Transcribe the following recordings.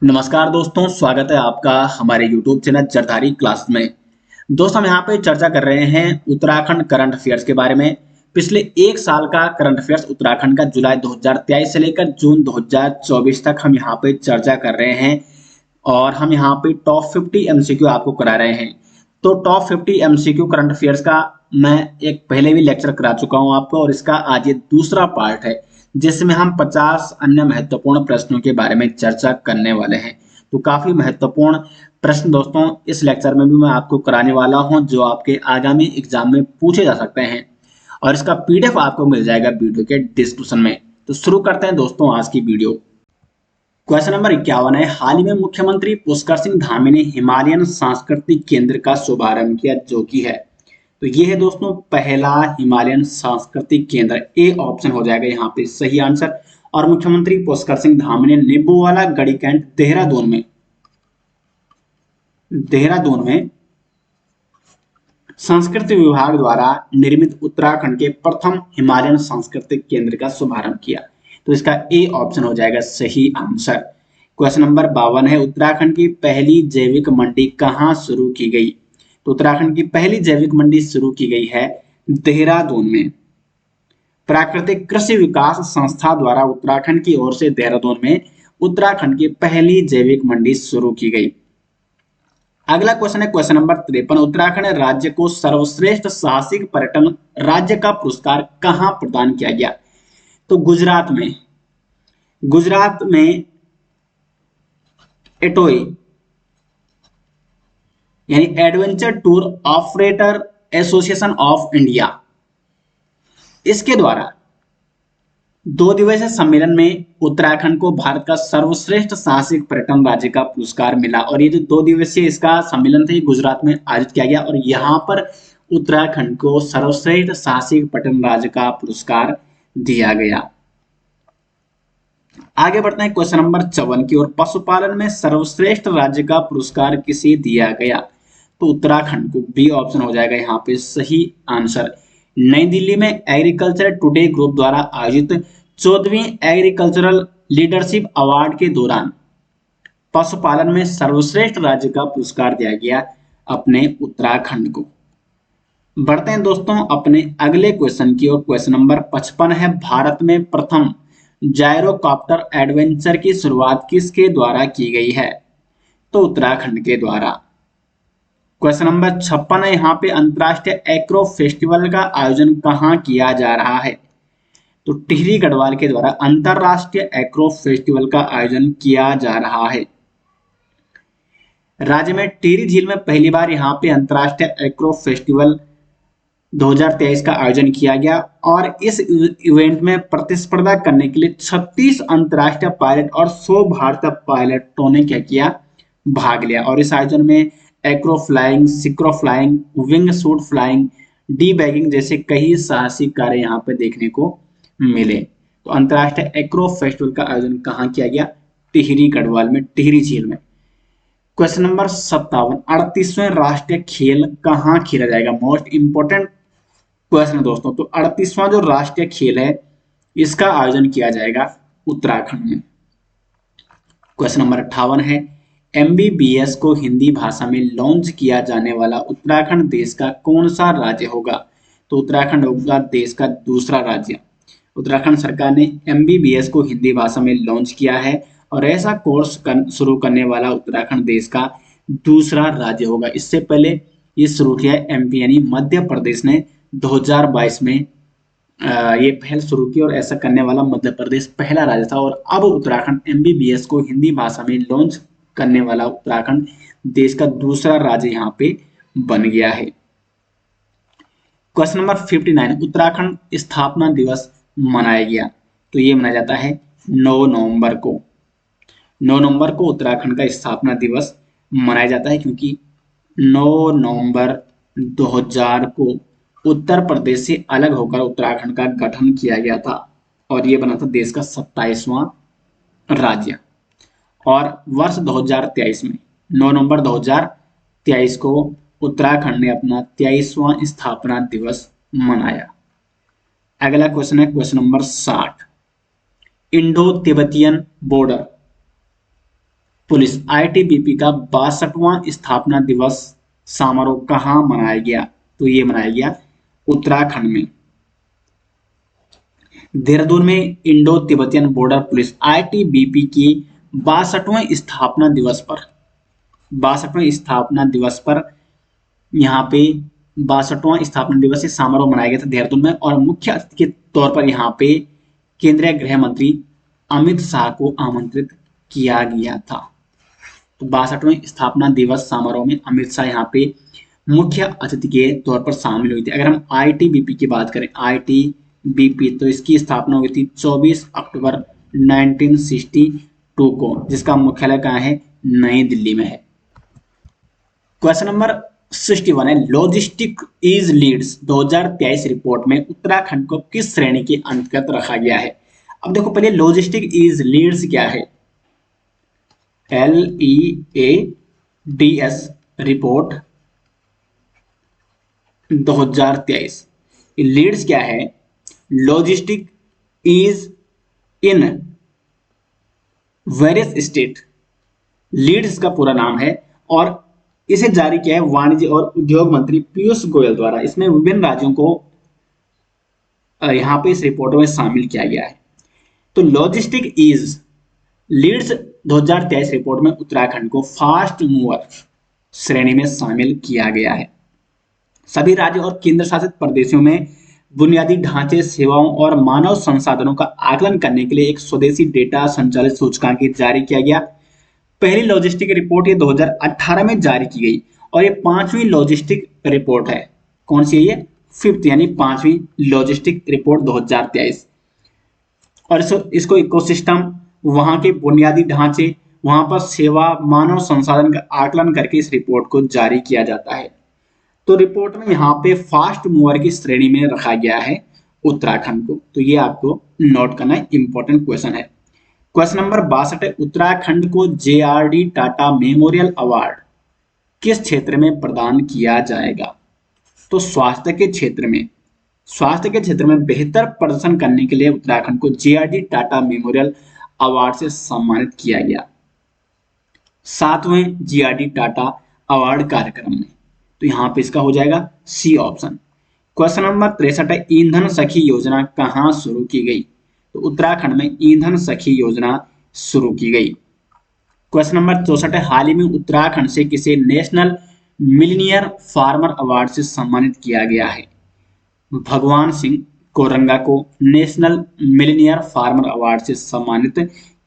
नमस्कार दोस्तों, स्वागत है आपका हमारे YouTube चैनल जरधारी क्लास में। दोस्त हम यहाँ पे चर्चा कर रहे हैं उत्तराखंड करंट अफेयर्स के बारे में। पिछले एक साल का करंट अफेयर्स उत्तराखंड का जुलाई 2023 से लेकर जून 2024 तक हम यहाँ पे चर्चा कर रहे हैं और हम यहाँ पे टॉप 50 एमसीक्यू आपको करा रहे हैं। तो टॉप 50 एमसीक्यू करंट अफेयर्स का मैं एक पहले भी लेक्चर करा चुका हूँ आपको और इसका आज ये दूसरा पार्ट है जिसमें हम 50 अन्य महत्वपूर्ण प्रश्नों के बारे में चर्चा करने वाले हैं। तो काफी महत्वपूर्ण प्रश्न दोस्तों इस लेक्चर में भी मैं आपको कराने वाला हूं जो आपके आगामी एग्जाम में पूछे जा सकते हैं और इसका पीडीएफ आपको मिल जाएगा वीडियो के डिस्क्रिप्शन में। तो शुरू करते हैं दोस्तों आज की वीडियो। क्वेश्चन नंबर 51 है, हाल ही में मुख्यमंत्री पुष्कर सिंह धामी ने हिमालयन सांस्कृतिक केंद्र का शुभारंभ किया जो कि है। तो ये है दोस्तों पहला हिमालयन सांस्कृतिक केंद्र, ए ऑप्शन हो जाएगा यहाँ पे सही आंसर। और मुख्यमंत्री पुष्कर सिंह धामी ने निब्बूवाला गढ़ी कैंट देहरादून में संस्कृति विभाग द्वारा निर्मित उत्तराखंड के प्रथम हिमालयन सांस्कृतिक केंद्र का शुभारंभ किया। तो इसका ए ऑप्शन हो जाएगा सही आंसर। क्वेश्चन नंबर 52 है, उत्तराखंड की पहली जैविक मंडी कहाँ शुरू की गई? तो उत्तराखंड की पहली जैविक मंडी शुरू की गई है देहरादून में। प्राकृतिक कृषि विकास संस्था द्वारा उत्तराखंड की ओर से देहरादून में उत्तराखंड की पहली जैविक मंडी शुरू की गई। अगला क्वेश्चन है क्वेश्चन नंबर 53, उत्तराखंड राज्य को सर्वश्रेष्ठ साहसिक पर्यटन राज्य का पुरस्कार कहां प्रदान किया गया? तो गुजरात में एटोई यानी adventure tour operator association of India, इसके द्वारा 2 दिवसीय सम्मेलन में उत्तराखंड को भारत का सर्वश्रेष्ठ साहसिक पर्यटन राज्य का पुरस्कार मिला। और ये जो 2 दिवसीय इसका सम्मेलन था ये गुजरात में आयोजित किया गया और यहाँ पर उत्तराखंड को सर्वश्रेष्ठ साहसिक पर्यटन राज्य का पुरस्कार दिया गया। आगे बढ़ते हैं क्वेश्चन नंबर 54 की ओर, पशुपालन में सर्वश्रेष्ठ राज्य का पुरस्कार किसे दिया गया? तो उत्तराखंड को, बी ऑप्शन हो जाएगा यहाँ पे सही आंसर। नई दिल्ली में एग्रीकल्चर टुडे ग्रुप द्वारा आयोजित 14वीं एग्रीकल्चरल लीडरशिप अवार्ड के दौरान पशुपालन में सर्वश्रेष्ठ राज्य का पुरस्कार दिया गया अपने उत्तराखंड को। बढ़ते हैं दोस्तों अपने अगले क्वेश्चन की ओर। क्वेश्चन नंबर 55 है, भारत में प्रथम जायरोकॉप्टर एडवेंचर की शुरुआत किसके द्वारा की गई है? तो उत्तराखंड के द्वारा। क्वेश्चन नंबर 56 है, यहाँ पे अंतरराष्ट्रीय एग्रो फेस्टिवल का आयोजन कहाँ किया जा रहा है? तो टिहरी गढ़वाल के द्वारा अंतरराष्ट्रीय एग्रो फेस्टिवल का आयोजन किया जा रहा है। राज्य में टिहरी झील में पहली बार यहाँ पे अंतरराष्ट्रीय एग्रो फेस्टिवल 2023 का आयोजन किया गया और इस इवेंट में प्रतिस्पर्धा करने के लिए 36 अंतरराष्ट्रीय पायलट और 100 भारतीय पायलटों ने क्या किया, भाग लिया। और इस आयोजन में acro flying, synchro flying, wing suit flying, डी बैगिंग जैसे कई साहसिक कार्य यहाँ पे देखने को मिले। तो अंतरराष्ट्रीय एक्रो फेस्टिवल का आयोजन कहाँ किया गया? टिहरी गढ़वाल में, टिहरी झील में। क्वेश्चन नंबर 57, 38वें राष्ट्रीय खेल कहाँ खेला जाएगा? मोस्ट इंपोर्टेंट क्वेश्चन है दोस्तों। तो 38वां जो राष्ट्रीय खेल है इसका आयोजन किया जाएगा उत्तराखंड में। क्वेश्चन नंबर 58 है, एमबीबीएस को हिंदी भाषा में लॉन्च किया जाने वाला उत्तराखंड देश का कौन सा राज्य होगा? तो उत्तराखंड होगा देश का दूसरा राज्य। उत्तराखंड सरकार ने एमबीबीएस को हिंदी भाषा में लॉन्च किया है और ऐसा कोर्स शुरू करने वाला उत्तराखंड देश का दूसरा राज्य होगा। इससे पहले ये शुरू किया एमपी यानी मध्य प्रदेश ने 2022 में ये पहल शुरू की और ऐसा करने वाला मध्य प्रदेश पहला राज्य था। और अब उत्तराखंड एमबीबीएस को हिंदी भाषा में लॉन्च करने वाला उत्तराखंड देश का दूसरा राज्य यहाँ पे बन गया है। क्वेश्चन नंबर 59, उत्तराखंड स्थापना दिवस मनाया गया। तो ये मनाया जाता है 9 नवंबर को। 9 नवंबर को उत्तराखंड का स्थापना दिवस मनाया जाता है क्योंकि 9 नवंबर 2000 को उत्तर प्रदेश से अलग होकर उत्तराखंड का गठन किया गया था और ये बना था देश का 27वां राज्य। और वर्ष 2023 में 9 नवंबर 2023 को उत्तराखंड ने अपना 23वां स्थापना दिवस मनाया। अगला क्वेश्चन है question number 60, Indo Tibetan border police ITBP का 62वां स्थापना दिवस समारोह कहाँ मनाया गया? तो ये मनाया गया उत्तराखंड में। देहरादून में Indo Tibetan border police ITBP की 62वें स्थापना दिवस पर यहाँ पे 62वां स्थापना दिवस समारोह मनाया गया था देहरादून में, और मुख्य अतिथि के तौर पर यहाँ पे केंद्रीय गृह मंत्री अमित शाह को आमंत्रित किया गया था। तो 62वें स्थापना दिवस समारोह में अमित शाह यहाँ पे मुख्य अतिथि के तौर पर शामिल हुई थी। अगर हम आईटीबीपी की बात करें, आईटीबीपी, तो इसकी स्थापना हुई थी 24 अक्टूबर 1962 को, जिसका मुख्यालय कहाँ है? नई दिल्ली में है। क्वेश्चन नंबर 61 है, लॉजिस्टिक इज लीड्स 2023 रिपोर्ट में उत्तराखंड को किस श्रेणी के अंतर्गत रखा गया है? अब देखो पहले लॉजिस्टिक इज लीड्स क्या है? LEADS report 2023। लीड्स क्या है? Logistic is in various state, leads का पूरा नाम है, और इसे जारी किया है वाणिज्य और उद्योग मंत्री पीयूष गोयल द्वारा। इसमें विभिन्न राज्यों को यहाँ पे इस रिपोर्ट में शामिल किया गया है। तो लॉजिस्टिक इज लीड्स 2023 रिपोर्ट में उत्तराखंड को फास्ट मूवर श्रेणी में शामिल किया गया है। सभी राज्यों और केंद्र शासित प्रदेशों में बुनियादी ढांचे, सेवाओं और मानव संसाधनों का आकलन करने के लिए एक स्वदेशी डेटा संचालित सूचकांक जारी किया गया। पहली लॉजिस्टिक रिपोर्ट ये 2018 में जारी की गई, और ये 5वीं लॉजिस्टिक रिपोर्ट है। कौन सी है ये? 5th, यानी 5वीं लॉजिस्टिक रिपोर्ट 2023। और इसको इकोसिस्टम, वहां के बुनियादी ढांचे, वहां पर सेवा, मानव संसाधन का आकलन करके इस रिपोर्ट को जारी किया जाता है। तो रिपोर्ट में यहाँ पे फास्ट मूवर की श्रेणी में रखा गया है उत्तराखंड को। तो ये आपको नोट करना है, इंपॉर्टेंट क्वेश्चन है। क्वेश्चन नंबर 62 है, उत्तराखंड को JRD टाटा मेमोरियल अवार्ड किस क्षेत्र में प्रदान किया जाएगा? तो स्वास्थ्य के क्षेत्र में बेहतर प्रदर्शन करने के लिए उत्तराखंड को JRD टाटा मेमोरियल अवार्ड से सम्मानित किया गया 7वें JRD टाटा अवार्ड कार्यक्रम में। तो यहाँ पे इसका हो जाएगा सी ऑप्शन। क्वेश्चन नंबर 63 है, ईंधन सखी योजना कहाँ शुरू की गई? तो उत्तराखंड में ईंधन सखी योजना शुरू की गई। क्वेश्चन नंबर 64 है, हाल ही में उत्तराखंड से किसे नेशनल मिलीनियर फार्मर अवार्ड से सम्मानित किया गया है? भगवान सिंह कोरंगा को नेशनल मिलीनियर फार्मर अवार्ड से सम्मानित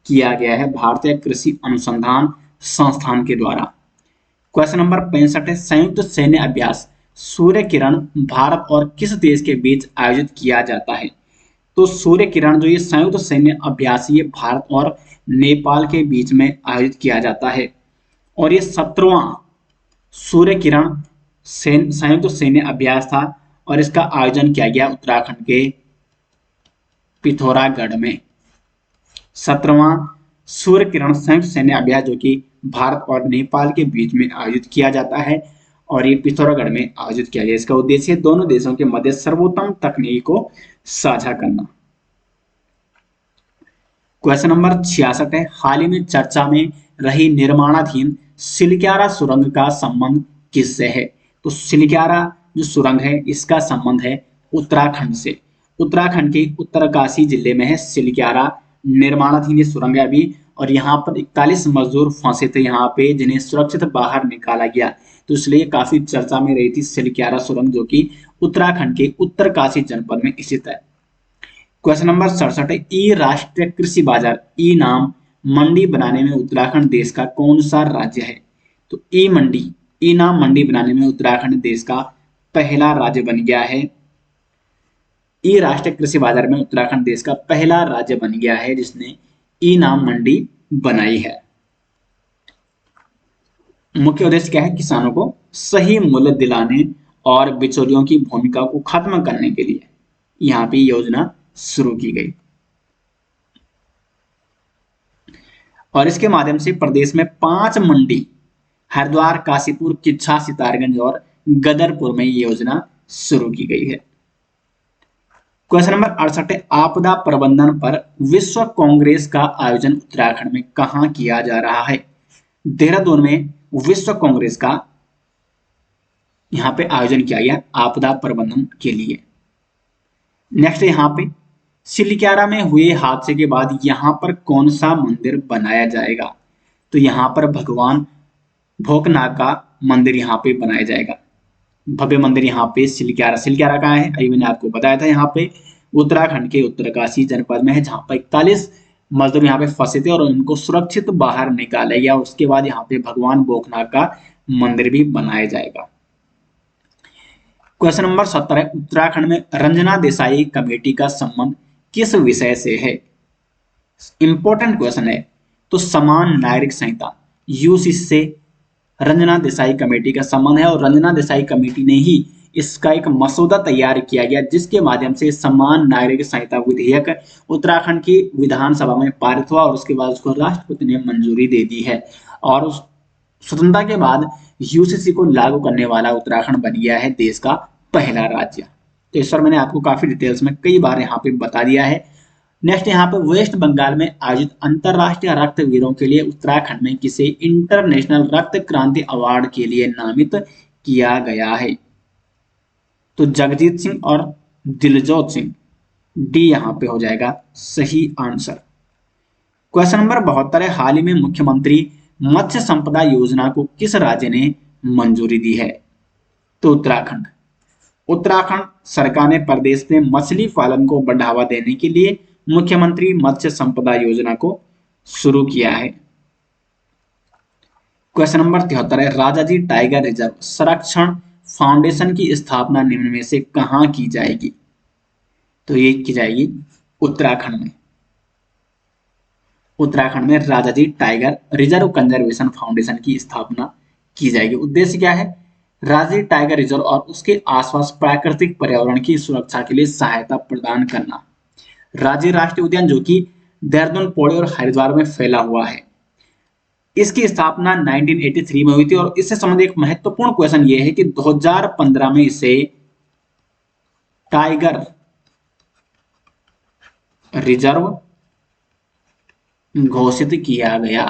किया गया है भारतीय कृषि अनुसंधान संस्थान के द्वारा। क्वेश्चन नंबर 65 है, संयुक्त सैन्य अभ्यास सूर्य किरण भारत और किस देश के बीच आयोजित किया जाता है? तो सूर्य किरण जो ये संयुक्त सैन्य अभ्यास ये भारत और नेपाल के बीच में आयोजित किया जाता है, और ये 17वां सूर्य किरण संयुक्त सैन्य अभ्यास था, और इसका आयोजन किया गया उत्तराखंड के पिथौरागढ़ में। 17वां सूर्य किरण संयुक्त सैन्य अभ्यास जो कि भारत और नेपाल के बीच में आयोजित किया जाता है, और ये पिथौरागढ़ में आयोजित किया गया। इसका उद्देश्य दोनों देशों के मध्य सर्वोत्तम तकनीक को साझा करना। क्वेश्चन नंबर 66 है, हाल ही में चर्चा में रही निर्माणाधीन सिलक्यारा सुरंग का संबंध किससे है? तो सिलक्यारा जो सुरंग है इसका संबंध है उत्तराखंड से। उत्तराखंड के उत्तरकाशी जिले में है सिलक्यारा निर्माणाधीन सुरंग अभी, और यहाँ पर 41 मजदूर फंसे थे यहाँ पे, जिन्हें सुरक्षित बाहर निकाला गया। तो इसलिए काफी चर्चा में रही थी सिलक्यारा सुरंग, जो कि उत्तराखंड के उत्तरकाशी जनपद में स्थित है। क्वेश्चन नंबर 67 है, ई राष्ट्रीय कृषि बाजार ई नाम मंडी बनाने में उत्तराखंड देश का कौन सा राज्य है? तो ई नाम मंडी बनाने में उत्तराखंड देश का पहला राज्य बन गया है। ई राष्ट्रीय कृषि बाजार में उत्तराखंड देश का पहला राज्य बन गया है जिसने ई नाम मंडी बनाई है। मुख्य उद्देश्य क्या है? किसानों को सही मूल्य दिलाने और बिचौलियों की भूमिका को खत्म करने के लिए यहाँ पे योजना शुरू की गई, और इसके माध्यम से प्रदेश में 5 मंडी हरिद्वार, काशीपुर, किच्छा, सितारगंज और गदरपुर में ये योजना शुरू की गई है। क्वेश्चन नंबर 68 है, आपदा प्रबंधन पर विश्व कांग्रेस का आयोजन उत्तराखंड में कहां किया जा रहा है? देहरादून में विश्व कांग्रेस का यहाँ पे आयोजन किया गया आपदा प्रबंधन के लिए। नेक्स्ट यहाँ पे सिलक्यारा में हुए हादसे के बाद यहाँ पर कौन सा मंदिर बनाया जाएगा? तो यहाँ पर भगवान भोकनाथ का मंदिर यहाँ पे बनाया जाएगा। भव्य मंदिर यहाँ पे सिलक्यारा, सिलक्यारा कहाँ है? अभी मैंने आपको बताया था, यहाँ पे उत्तराखंड के उत्तरकाशी जनपद में है, जहाँ पर 41 मजदूर यहाँ पे फंसे थे और उनको सुरक्षित बाहर निकाला गया। उसके बाद यहाँ पे भगवान भोकनाथ का मंदिर भी बनाया जाएगा। क्वेश्चन नंबर 70 है, उत्तराखंड में रंजना देसाई कमेटी का संबंध किस विषय से है? इंपॉर्टेंट क्वेश्चन है। तो समान नागरिक संहिता यूसीसी से रंजना देसाई कमेटी का संबंध है और रंजना देसाई कमेटी ने ही इसका एक मसौदा तैयार किया गया, जिसके माध्यम से समान नागरिक संहिता विधेयक उत्तराखंड की विधानसभा में पारित हुआ और उसके बाद उसको राष्ट्रपति ने मंजूरी दे दी है और स्वतंत्रता के बाद यूसीसी को लागू करने वाला उत्तराखंड बन गया है देश का पहला राज्य। तो इस पर मैंने आपको काफी डिटेल्स में कई बार यहाँ पे बता दिया है। नेक्स्ट यहाँ पे वेस्ट बंगाल में आयोजित अंतरराष्ट्रीय रक्तवीरों के लिए उत्तराखंड में किसे इंटरनेशनल रक्त क्रांति अवार्ड के लिए नामित किया गया है? तो जगजीत सिंह और दिलजोत सिंह, डी यहाँ पे हो जाएगा सही आंसर। क्वेश्चन नंबर 72 है, हाल ही में मुख्यमंत्री मत्स्य संपदा योजना को किस राज्य ने मंजूरी दी है? तो उत्तराखंड। उत्तराखंड सरकार ने प्रदेश में मछली पालन को बढ़ावा देने के लिए मुख्यमंत्री मत्स्य संपदा योजना को शुरू किया है। क्वेश्चन नंबर 73 है, राजाजी टाइगर रिजर्व संरक्षण फाउंडेशन की स्थापना निम्न में से कहां की जाएगी? तो ये की जाएगी उत्तराखंड में। उत्तराखंड में Rajaji tiger reserve conservation foundation की स्थापना की जाएगी। उद्देश्य क्या है? राजाजी टाइगर रिजर्व और उसके आसपास प्राकृतिक पर्यावरण की सुरक्षा के लिए सहायता प्रदान करना। राजीव राष्ट्रीय उद्यान जो कि देहरादून, पौड़ी और हरिद्वार में फैला हुआ है, इसकी स्थापना 1983 में हुई थी और इससे संबंधित एक महत्वपूर्ण क्वेश्चन ये है कि 2015 में इसे टाइगर रिजर्व घोषित किया गया।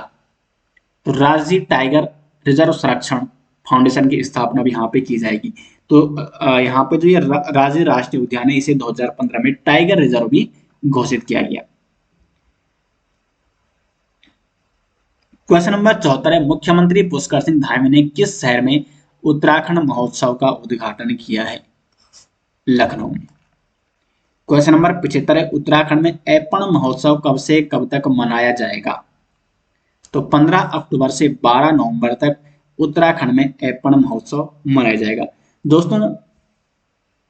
तो राष्ट्रीय टाइगर रिजर्व संरक्षण फाउंडेशन की स्थापना भी यहाँ पे की जाएगी। तो यहाँ पे जो ये राजीव राष्ट्रीय उद्यान है, इसे 2015 में टाइगर रिजर्व भी घोषित किया गया। क्वेश्चन नंबर 74 है, मुख्यमंत्री पुष्कर सिंह धामी ने किस शहर में उत्तराखंड महोत्सव का उद्घाटन किया है? लखनऊ में। क्वेश्चन नंबर 75 है, उत्तराखंड में ऐपण महोत्सव कब से कब तक मनाया जाएगा? तो 15 अक्टूबर से 12 नवंबर तक उत्तराखंड में ऐपण महोत्सव मनाया जाएगा। दोस्तों,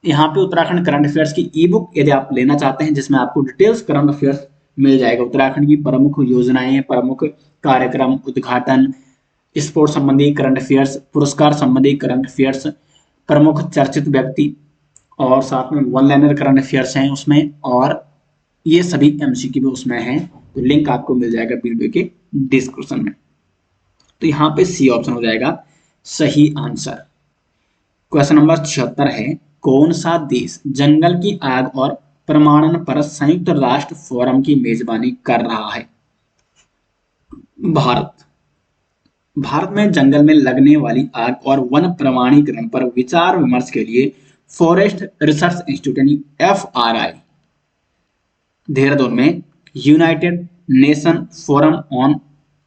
यहाँ पे उत्तराखंड करंट अफेयर्स की ई बुक यदि आप लेना चाहते हैं, जिसमें आपको डिटेल्स करंट अफेयर्स मिल जाएगा, उत्तराखंड की प्रमुख योजनाएं, प्रमुख कार्यक्रम, उद्घाटन, स्पोर्ट्स संबंधी करंट अफेयर्स, पुरस्कार संबंधी करंट अफेयर्स, प्रमुख चर्चित व्यक्ति और साथ में वन लाइनर करंट अफेयर्स हैं उसमें, और ये सभी एमसीक्यू भी उसमें हैं। तो लिंक आपको मिल जाएगा वीडियो के डिस्क्रिप्शन में। तो यहाँ पे सी ऑप्शन हो जाएगा सही आंसर। क्वेश्चन नंबर 76 है, कौन सा देश जंगल की आग और प्रमाणन पर संयुक्त राष्ट्र फोरम की मेजबानी कर रहा है? भारत। भारत में जंगल में लगने वाली आग और वन प्रमाणीकरण पर विचार विमर्श के लिए फॉरेस्ट रिसर्च इंस्टीट्यूट यानी FRI देहरादून में United nation forum on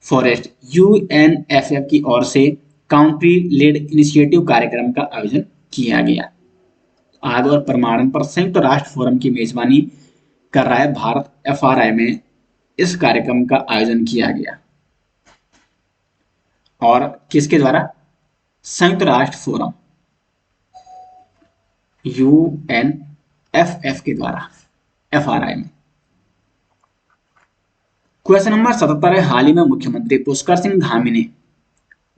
forest UNFF की ओर से काउंट्री लेड इनिशिएटिव कार्यक्रम का आयोजन किया गया। आग और प्रमाणन पर संयुक्त राष्ट्र फोरम की मेजबानी कर रहा है भारत। FRI में इस कार्यक्रम का आयोजन किया गया और किसके द्वारा? संयुक्त राष्ट्र फोरम UNFF के द्वारा FRI में। क्वेश्चन नंबर 77 है, हाल ही में मुख्यमंत्री पुष्कर सिंह धामी ने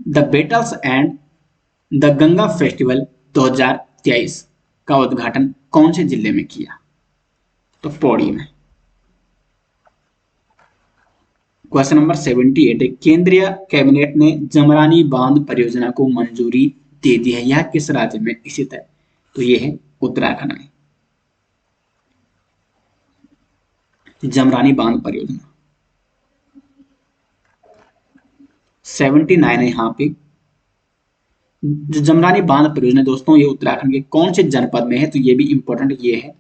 the battles and the Ganga festival 2023 का उद्घाटन कौन से जिले में किया? तो पौड़ी में। क्वेश्चन नंबर 78 है, केंद्रीय कैबिनेट ने जमरानी बांध परियोजना को मंजूरी दे दी है, यह किस राज्य में स्थित है? तो यह है उत्तराखंड में, जमरानी बांध परियोजना। 79 है यहाँ पे। जो जमरानी बांध परियोजना दोस्तों, ये उत्तराखंड के कौन से जनपद में है? तो ये भी इंपॉर्टेंट, ये है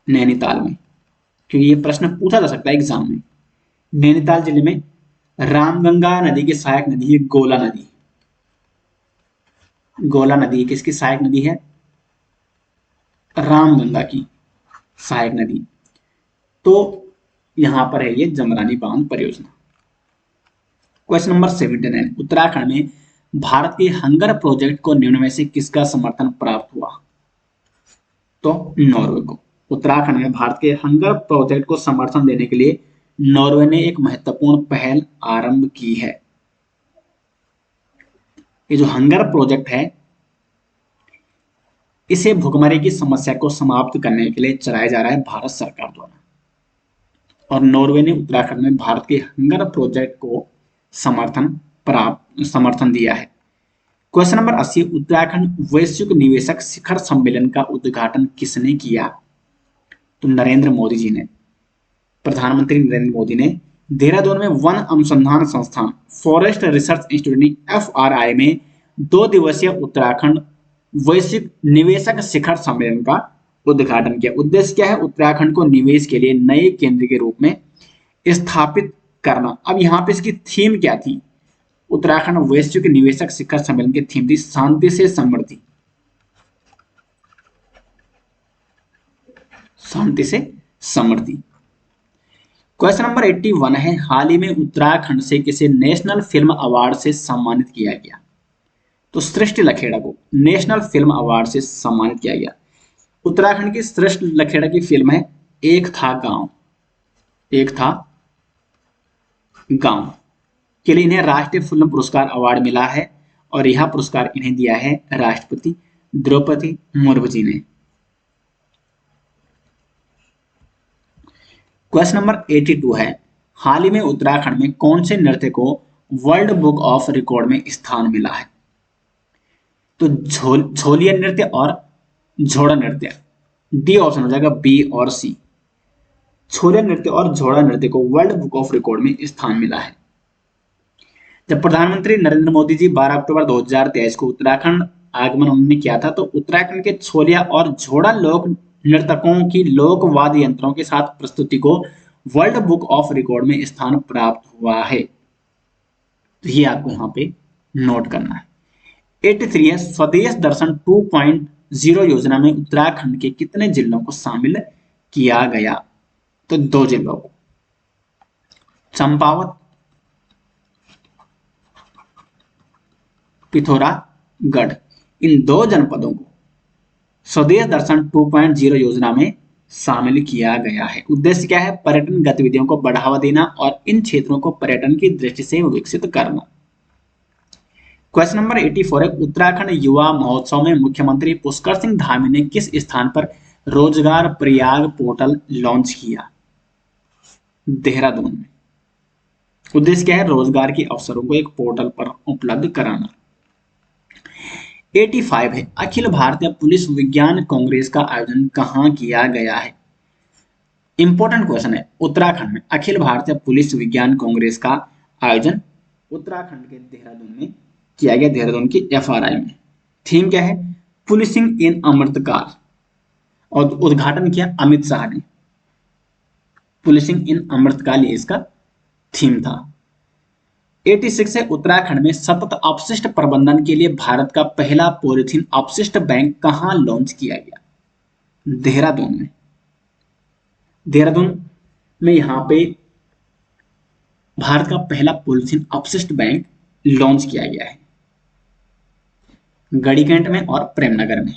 नैनीताल में, क्योंकि ये प्रश्न पूछा जा सकता है एग्जाम में। नैनीताल जिले में रामगंगा नदी की सहायक नदी है गोला नदी। गोला नदी किसकी सहायक नदी है? रामगंगा की सहायक नदी। तो यहां पर है ये जमरानी बांध परियोजना। क्वेश्चन नंबर 79, उत्तराखंड में भारत के हंगर प्रोजेक्ट को निम्न में से किसका समर्थन प्राप्त हुआ? तो नॉर्वे को। उत्तराखंड में भारत के हंगर प्रोजेक्ट को समर्थन देने के लिए नॉर्वे ने एक महत्वपूर्ण पहल आरंभ की है। ये जो हंगर प्रोजेक्ट है, इसे भुखमरी की समस्या को समाप्त करने के लिए चलाया जा रहा है भारत सरकार द्वारा, और नॉर्वे ने उत्तराखंड में भारत के हंगर प्रोजेक्ट को समर्थन दिया है। क्वेश्चन नंबर 80, उत्तराखंड वैश्विक निवेशक शिखर सम्मेलन का उद्घाटन किसने किया? तो नरेंद्र मोदी जी ने। प्रधानमंत्री नरेंद्र मोदी ने देहरादून में वन अनुसंधान संस्थान फॉरेस्ट रिसर्च इंस्टीट्यूट FRI में 2 दिवसीय उत्तराखंड वैश्विक निवेशक शिखर सम्मेलन का उद्घाटन किया। उद्देश्य क्या है? उत्तराखंड को निवेश के लिए नए केंद्र के रूप में स्थापित करना। अब यहाँ पे इसकी थीम क्या थी? उत्तराखंड वैश्विक निवेशक शिखर सम्मेलन की थीम थी शांति से समृद्धि। शांति से समृद्धि। क्वेश्चन नंबर 81 है, हाल ही में उत्तराखंड से किसे नेशनल फिल्म अवार्ड से सम्मानित किया गया? तो सृष्टि लखेड़ा को नेशनल फिल्म अवार्ड से सम्मानित किया गया। उत्तराखंड की सृष्टि लखेड़ा की फिल्म है एक था गांव। एक था गांव के लिए इन्हें राष्ट्रीय फिल्म पुरस्कार अवार्ड मिला है, और यह पुरस्कार इन्हें दिया है राष्ट्रपति द्रौपदी मुर्मू जी ने। क्वेश्चन नंबर 82 है, हाल ही में उत्तराखंड में कौन से नृत्य को वर्ल्ड बुक ऑफ रिकॉर्ड में स्थान मिला है? तो झोलिया नृत्य और झोड़ा नृत्य। डी ऑप्शन हो जाएगा, बी और सी। छोलिया नृत्य और झोड़ा नृत्य को वर्ल्ड बुक ऑफ रिकॉर्ड में स्थान मिला है। जब प्रधानमंत्री नरेंद्र मोदी जी 12 अक्टूबर 2023 को उत्तराखंड आगमन उन्होंने किया था, तो उत्तराखंड के छोलिया और झोड़ा लोक नर्तकों की लोक वाद्य यंत्रों के साथ प्रस्तुति को वर्ल्ड बुक ऑफ रिकॉर्ड में स्थान प्राप्त हुआ है। तो ये आपको यहाँ पे नोट करना है। 83 है, स्वदेश दर्शन 2.0 योजना में उत्तराखंड के कितने जिलों को शामिल किया गया? तो 2 जिलों को, चंपावत, पिथौरागढ़। इन 2 जनपदों को स्वदेश दर्शन 2.0 योजना में शामिल किया गया है। उद्देश्य क्या है? पर्यटन गतिविधियों को बढ़ावा देना और इन क्षेत्रों को पर्यटन की दृष्टि से विकसित करना। क्वेश्चन नंबर 84 है, उत्तराखंड युवा महोत्सव में मुख्यमंत्री पुष्कर सिंह धामी ने किस स्थान पर रोजगार प्रयाग पोर्टल लॉन्च किया? देहरादून में। उद्देश्य क्या है? रोजगार के अवसरों को एक पोर्टल पर उपलब्ध कराना। 85 है, अखिल भारतीय पुलिस विज्ञान कांग्रेस का आयोजन कहाँ किया गया है? इंपॉर्टेंट क्वेश्चन है। उत्तराखंड में अखिल भारतीय पुलिस विज्ञान कांग्रेस का आयोजन उत्तराखंड के देहरादून में किया गया, देहरादून की FRI में। थीम क्या है? पुलिसिंग इन अमृतकाल, और उद्घाटन किया अमित शाह ने। पुलिसिंग इन अमृतकाल ये इसका थीम था। 86 है, उत्तराखंड में सतत अपशिष्ट प्रबंधन के लिए भारत का पहला पॉलीथीन अपशिष्ट बैंक कहां लॉन्च किया गया? देहरादून में। देहरादून में यहां पे भारत का पहला पॉलीथीन अपशिष्ट बैंक लॉन्च किया गया है, गढ़ीकैंट में और प्रेमनगर में।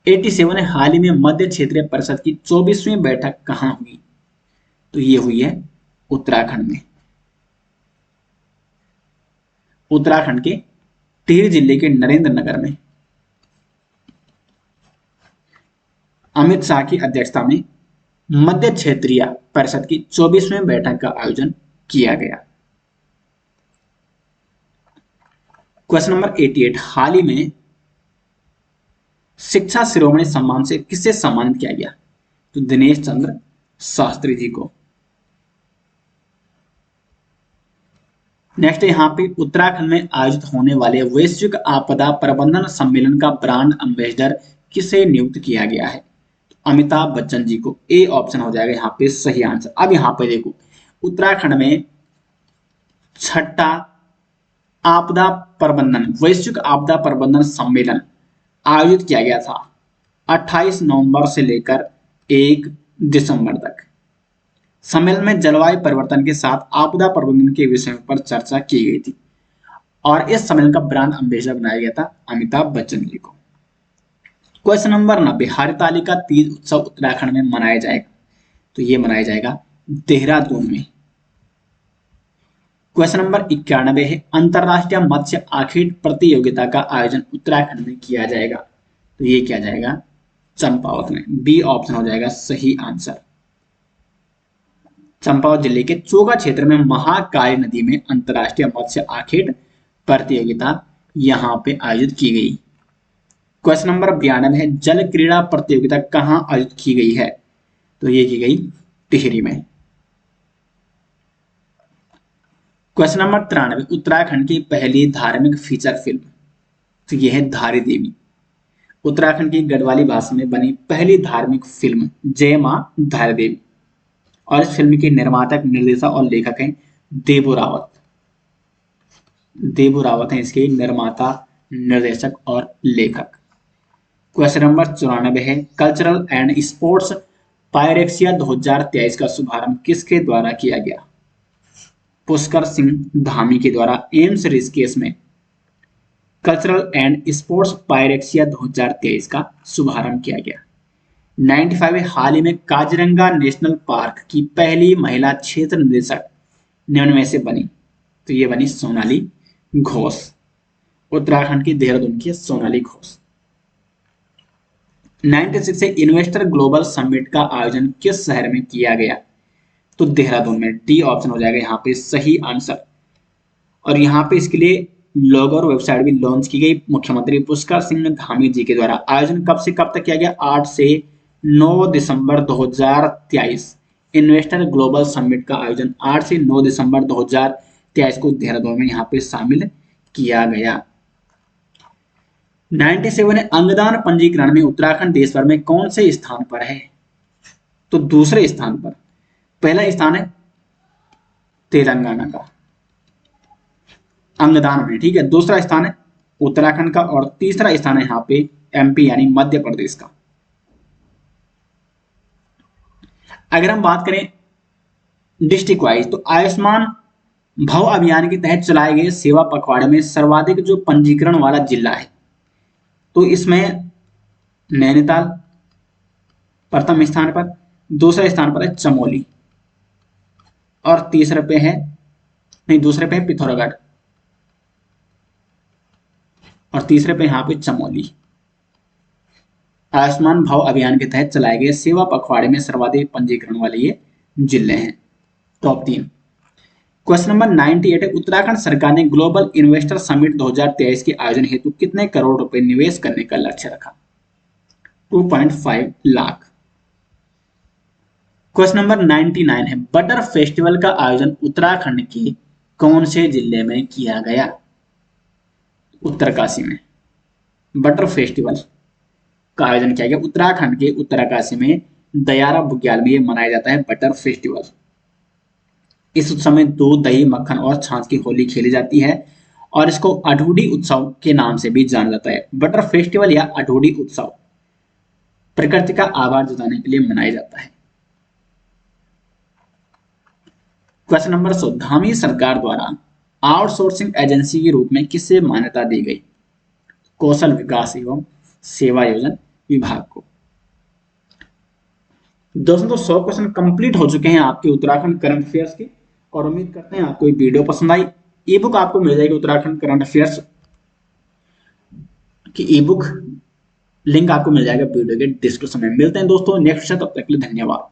87 है, हाल ही में मध्य क्षेत्रीय परिषद की 24वीं बैठक कहां हुई? तो ये हुई है उत्तराखंड में। उत्तराखंड के टिहरी जिले के नरेंद्र नगर में अमित शाह की अध्यक्षता में मध्य क्षेत्रीय परिषद की 24वीं बैठक का आयोजन किया गया। क्वेश्चन नंबर 88, हाल ही में शिक्षा शिरोमणि सम्मान से किसे सम्मानित किया गया? तो दिनेश चंद्र शास्त्री जी को। नेक्स्ट यहाँ पे उत्तराखंड में आयोजित होने वाले वैश्विक आपदा प्रबंधन सम्मेलन का ब्रांड एम्बेसडर किसे नियुक्त किया गया है? अमिताभ बच्चन जी को। ए ऑप्शन हो जाएगा यहाँ पे सही आंसर। अब यहाँ पे देखो, उत्तराखंड में छठा आपदा प्रबंधन वैश्विक आपदा प्रबंधन सम्मेलन आयोजित किया गया था 28 नवंबर से लेकर 1 दिसंबर तक। सम्मेलन में जलवायु परिवर्तन के साथ आपदा प्रबंधन के विषय पर चर्चा की गई थी और इस सम्मेलन का ब्रांड एम्बेसडर बनाया गया था अमिताभ बच्चन जी को। क्वेश्चन नंबर 90, हरितालिका तीज उत्सव उत्तराखंड में मनाया जाएगा, तो ये मनाया जाएगा देहरादून में। क्वेश्चन नंबर 91 है, अंतरराष्ट्रीय मत्स्य आखेट प्रतियोगिता का आयोजन उत्तराखंड में किया जाएगा, तो ये किया जाएगा चंपावत में। बी ऑप्शन हो जाएगा सही आंसर। चंपावत जिले के चोगा क्षेत्र में महाकाली नदी में अंतरराष्ट्रीय मत्स्य आखेट प्रतियोगिता यहां पे आयोजित की गई। क्वेश्चन नंबर 92 है, जल क्रीड़ा प्रतियोगिता कहां आयोजित की गई है, तो ये की गई टिहरी में। क्वेश्चन नंबर 93, उत्तराखंड की पहली धार्मिक फीचर फिल्म, तो यह है धारी देवी। उत्तराखंड की गढ़वाली भाषा में बनी पहली धार्मिक फिल्म जय मां धारी देवी, और इस फिल्म के निर्माता, निर्देशक और लेखक हैं देबू रावत। देबू रावत हैं इसके निर्माता, निर्देशक और लेखक। क्वेश्चन नंबर 94 है, कल्चरल एंड स्पोर्ट्स पायरेक्सिया 2023 का शुभारंभ किसके द्वारा किया गया? पुष्कर सिंह धामी के द्वारा एम्स ऋषिकेश में कल्चरल एंड स्पोर्ट्स पायरेक्सिया 2023 का शुभारंभ किया गया। 95 हाल ही में काजीरंगा नेशनल पार्क की पहली महिला क्षेत्र निदेशक निम्न में से बनी, तो ये बनी सोनाली घोष। उत्तराखंड की देहरादून की सोनाली घोष। 96 से इन्वेस्टर ग्लोबल समिट का आयोजन किस शहर में किया गया, तो देहरादून में। डी ऑप्शन हो जाएगा यहाँ पे सही आंसर। और यहाँ पे इसके लिए लोगो और वेबसाइट भी लॉन्च की गई मुख्यमंत्री पुष्कर सिंह धामी जी के द्वारा। आयोजन कब से कब तक किया गया? 8 से 9 दिसंबर 2023। इन्वेस्टर ग्लोबल समिट का आयोजन 8 से 9 दिसंबर 2023 को देहरादून में यहाँ पे शामिल किया गया। 97 अंगदान पंजीकरण में उत्तराखंड देश भर में कौन से स्थान पर है, तो दूसरे स्थान पर। पहला स्थान है तेलंगाना का अंगदान में, ठीक है। दूसरा स्थान है उत्तराखंड का और तीसरा स्थान है यहाँ पे एमपी यानी मध्य प्रदेश का। अगर हम बात करें डिस्ट्रिक्ट वाइज, तो आयुष्मान भव अभियान के तहत चलाए गए सेवा पखवाड़े में सर्वाधिक जो पंजीकरण वाला जिला है, तो इसमें नैनीताल प्रथम स्थान पर, दूसरे स्थान पर है चमोली और दूसरे पे है पिथौरागढ़ और तीसरे पे यहाँ पे चमोली। आयुष्मान भव अभियान के तहत चलाए गए सेवा पखवाड़े में सर्वाधिक पंजीकरण वाले ये जिले हैं, टॉप 3। क्वेश्चन नंबर 98 है, उत्तराखंड सरकार ने ग्लोबल इन्वेस्टर समिट 2023 के आयोजन हेतु कितने करोड़ रुपए निवेश करने का लक्ष्य रखा? 2.5 लाख। क्वेश्चन नंबर 99 है, बटर फेस्टिवल का आयोजन उत्तराखंड के कौन से जिले में किया गया? उत्तरकाशी में। बटर फेस्टिवल का आयोजन किया गया उत्तराखंड के उत्तरकाशी में दयारा बुग्याल में, ये मनाया जाता है बटर फेस्टिवल। इस उत्सव में दूध, दही, मक्खन और छाछ की होली खेली जाती है और इसको अठूडी उत्सव के नाम से भी जाना जाता है। बटर फेस्टिवल या अठूडी उत्सव प्रकृति का आभार जताने के लिए मनाया जाता है। क्वेश्चन नंबर 100, धामी सरकार द्वारा आउटसोर्सिंग एजेंसी के रूप में किसे मान्यता दी गई? कौशल विकास एवं सेवा योजना विभाग को। दोस्तों, तो 100 क्वेश्चन कंप्लीट हो चुके हैं आपके उत्तराखंड करंट अफेयर्स के और उम्मीद करते हैं आपको ये वीडियो पसंद आई। ई बुक आपको मिल जाएगी उत्तराखंड करंट अफेयर्स की ई बुक, लिंक आपको मिल जाएगा वीडियो के डिस्क्रिप्शन में। मिलते हैं दोस्तों नेक्स्ट, तब तक के लिए धन्यवाद।